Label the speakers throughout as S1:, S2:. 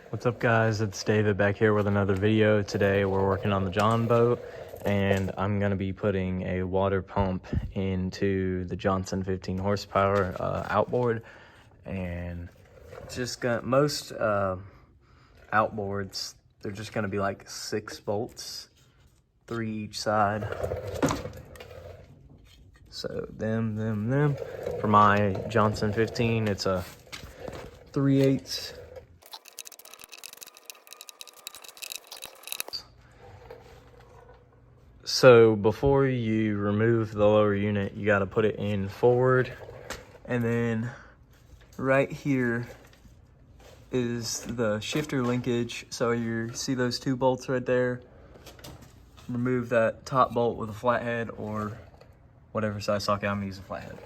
S1: What's up, guys? It's David back here with another video. Today we're working on the John boat, and I'm going to be putting a water pump into the Johnson 15 horsepower outboard. And it's just got most outboards, they're just going to be like 6 bolts, 3 each side. So them. For my Johnson 15, it's a 3/8. So before you remove the lower unit, you got to put it in forward, and then right here is the shifter linkage. So you see those 2 bolts right there. Remove that top bolt with a flathead, or whatever size socket. I'm using a flathead.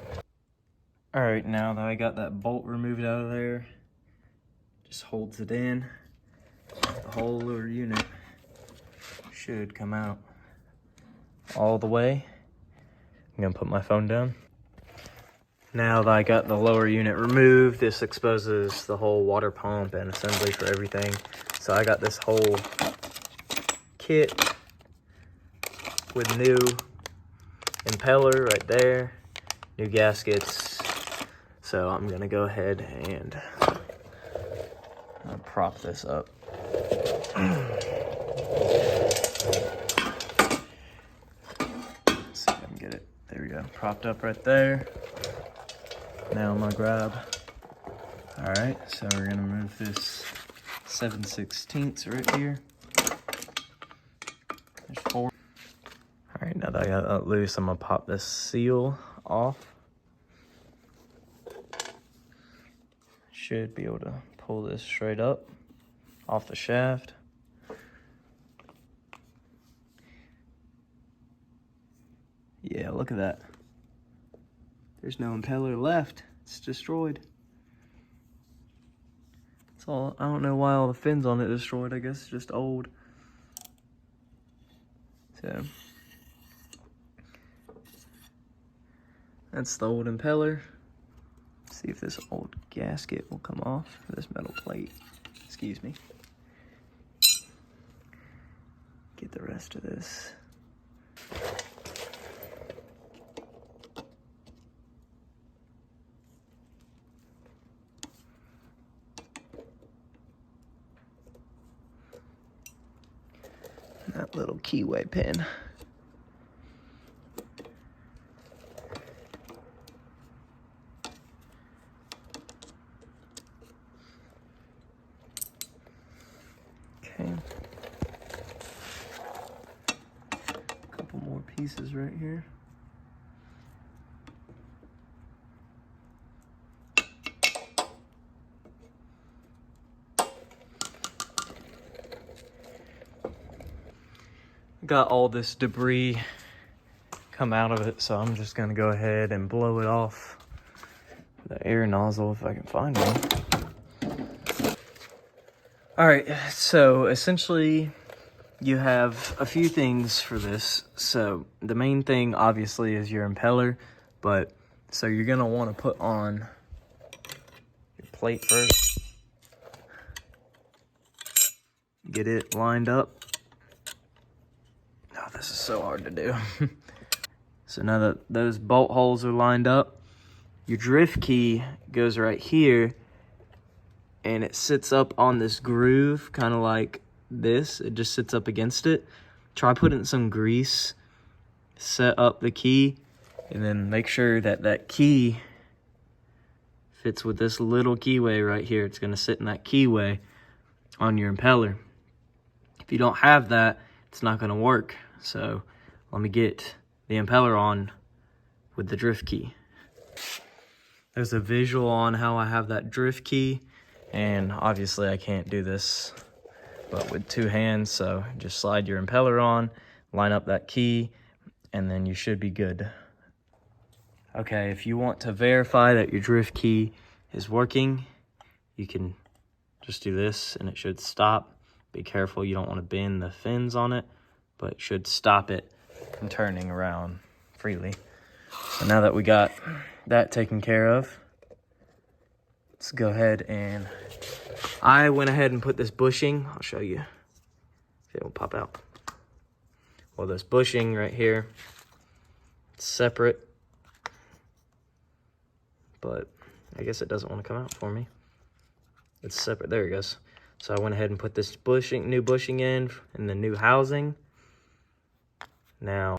S1: All right, now that I got that bolt removed out of there, just holds it in. The whole lower unit should come out all the way. I'm gonna put my phone down. Now that I got the lower unit removed, this exposes the whole water pump and assembly for everything. So I got this whole kit with new impeller right there, new gaskets. So I'm gonna go ahead and prop this up. Get it, there we go, propped up right there. Now I'm gonna grab, all right, so we're gonna move this 7/16 right here. There's 4. All right, now that I got that loose, I'm gonna pop this seal off. Should be able to pull this straight up off the shaft. Yeah, look at that. There's no impeller left. It's destroyed. It's all, I don't know why all the fins on it are destroyed. I guess it's just old. So that's the old impeller. See if this old gasket will come off, or this metal plate. Excuse me. Get the rest of this. That little keyway pin. Okay. A couple more pieces right here. Got all this debris come out of it, so I'm just gonna go ahead and blow it off with the air nozzle if I can find one. All right, so essentially you have a few things for this. So the main thing obviously is your impeller, but so you're gonna want to put on your plate first. Get it lined up. Oh, this is so hard to do. So now that those bolt holes are lined up, your drift key goes right here, and it sits up on this groove, kind of like this. It just sits up against it. Try putting some grease, set up the key, and then make sure that that key fits with this little keyway right here. It's gonna sit in that keyway on your impeller. If you don't have that, it's not gonna work. So let me get the impeller on with the drift key. There's a visual on how I have that drift key, and obviously I can't do this but with 2 hands, so just slide your impeller on, line up that key, and then you should be good. Okay, if you want to verify that your drift key is working, you can just do this and it should stop. Be careful, you don't want to bend the fins on it, but it should stop it from turning around freely. So now that we got that taken care of, let's go ahead and I went ahead and put this bushing. I'll show you if it will pop out. Well, this bushing right here, it's separate, but I guess it doesn't want to come out for me. It's separate. There it goes. So I went ahead and put this bushing, new bushing in the new housing. Now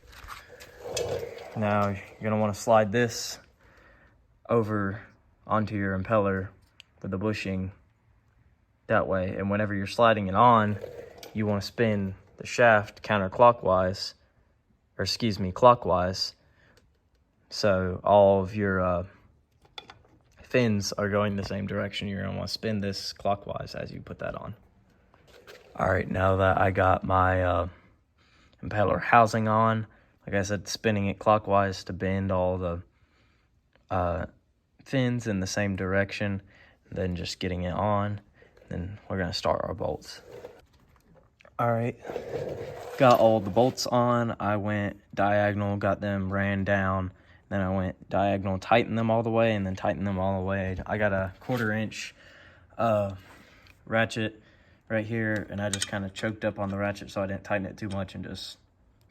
S1: you're gonna want to slide this over onto your impeller with the bushing that way. And whenever you're sliding it on, you want to spin the shaft counterclockwise, or excuse me, clockwise. So all of your fins are going the same direction. You're gonna want to spin this clockwise as you put that on. All right, now that I got my impeller housing on, like I said, spinning it clockwise to bend all the fins in the same direction, then just getting it on, then we're gonna start our bolts. All right, got all the bolts on. I went diagonal, got them ran down, then I went diagonal, tightened them all the way, and then tightened them all the way. I got a 1/4 inch ratchet right here, and I just kind of choked up on the ratchet so I didn't tighten it too much, and just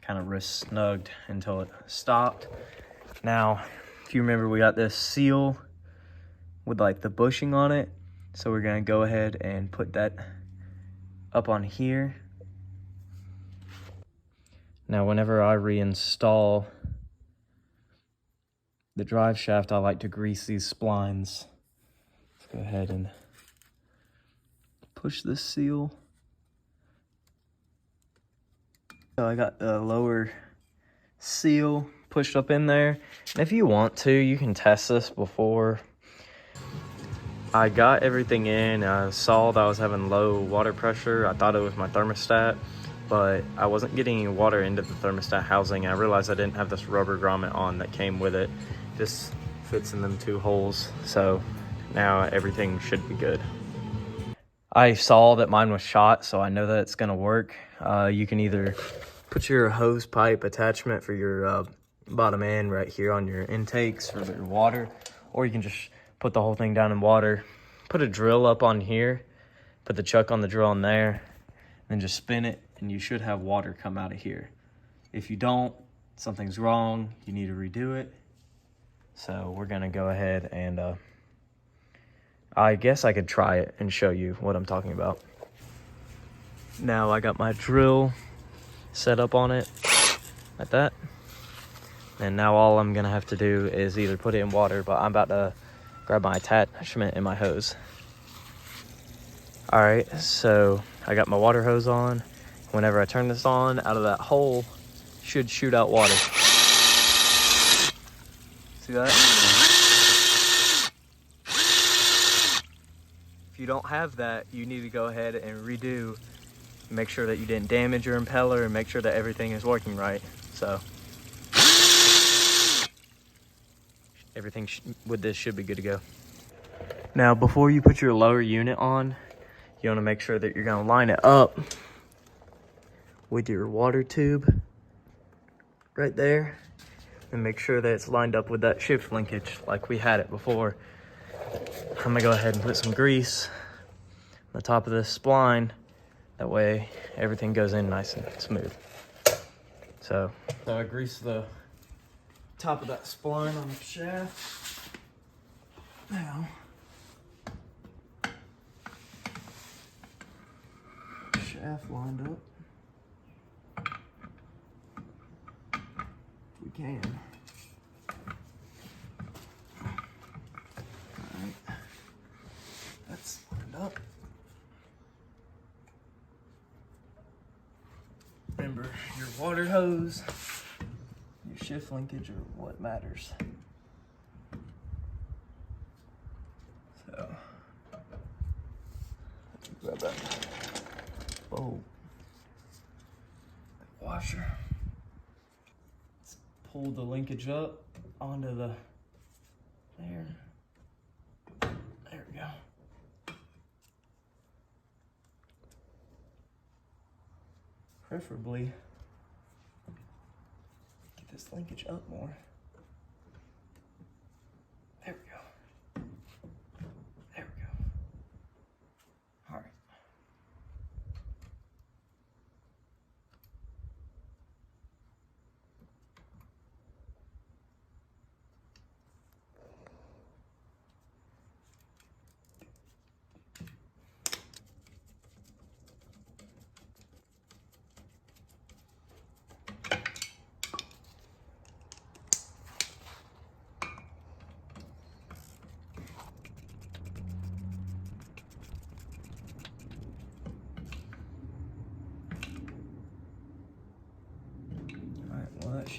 S1: kind of wrist snugged until it stopped. Now, if you remember, we got this seal with like the bushing on it, so we're gonna go ahead and put that up on here. Now, whenever I reinstall the drive shaft, I like to grease these splines. Let's go ahead and push this seal. So I got the lower seal pushed up in there. And if you want to, you can test this before. I got everything in. I saw that I was having low water pressure. I thought it was my thermostat, but I wasn't getting any water into the thermostat housing. I realized I didn't have this rubber grommet on that came with it. Just fits in them 2 holes. So now everything should be good. I saw that mine was shot, so I know that it's gonna work. You can either put your hose pipe attachment for your bottom end right here on your intakes for your water, or you can just put the whole thing down in water. Put a drill up on here, put the chuck on the drill in there, then just spin it, and you should have water come out of here. If you don't, something's wrong, you need to redo it. So we're gonna go ahead and I guess I could try it and show you what I'm talking about. Now I got my drill set up on it like that. And now all I'm gonna have to do is either put it in water, but I'm about to grab my attachment and my hose. All right, so I got my water hose on. Whenever I turn this on, out of that hole should shoot out water. See that? If you don't have that, you need to go ahead and redo. Make sure that you didn't damage your impeller and make sure that everything is working right. So everything with this should be good to go. Now, before you put your lower unit on, you want to make sure that you're going to line it up with your water tube right there, and make sure that it's lined up with that shift linkage like we had it before. I'm gonna go ahead and put some grease on the top of this spline. That way everything goes in nice and smooth. So I grease the top of that spline on the shaft. Now, shaft lined up. If we can. Alright. That's lined up. Remember, your water hose, your shift linkage are what matters. So, grab that bolt, washer. Let's pull the linkage up onto the there. There we go. Preferably get this linkage up more. There we go. There we go.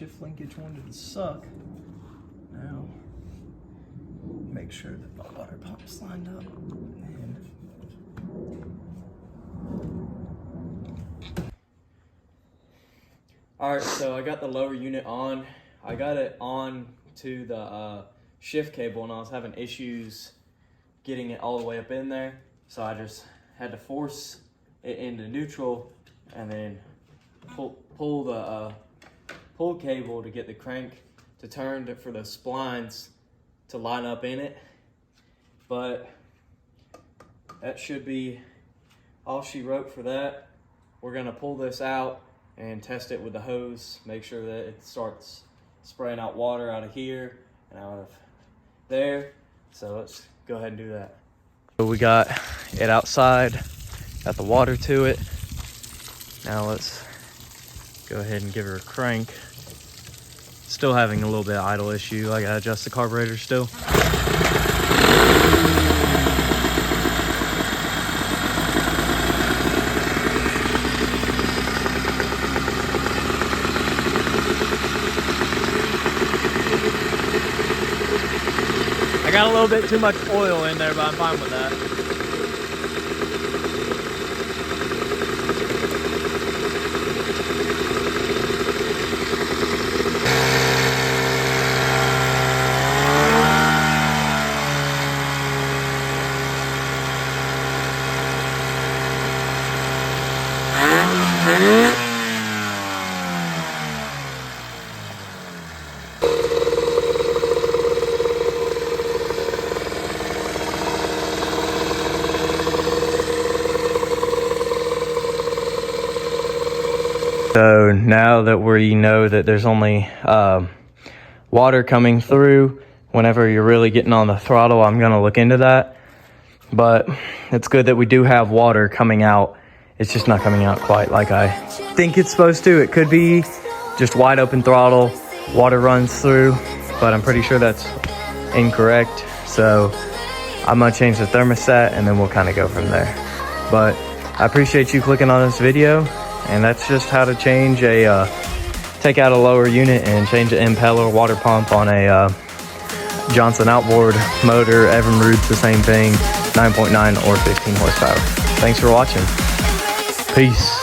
S1: shift linkage wanted to suck. Now, make sure that my water pump's lined up. And all right, so I got the lower unit on. I got it on to the shift cable, and I was having issues getting it all the way up in there. So I just had to force it into neutral and then pull the pull cable to get the crank to turn for the splines to line up in it. But that should be all she wrote for that. We're gonna pull this out and test it with the hose, make sure that it starts spraying out water out of here and out of there. So let's go ahead and do that. So we got it outside, got the water to it. Now let's go ahead and give her a crank. Still having a little bit of idle issue. I gotta adjust the carburetor still. I got a little bit too much oil in there, but I'm fine with that. So now that we know that there's only water coming through whenever you're really getting on the throttle, I'm gonna look into that. But it's good that we do have water coming out. It's just not coming out quite like I think it's supposed to. It could be just wide open throttle, water runs through, but I'm pretty sure that's incorrect. So I'm gonna change the thermostat and then we'll kind of go from there. But I appreciate you clicking on this video. And that's just how to change take out a lower unit and change an impeller water pump on a Johnson outboard motor. Evinrude's the same thing, 9.9 or 15 horsepower. Thanks for watching. Peace.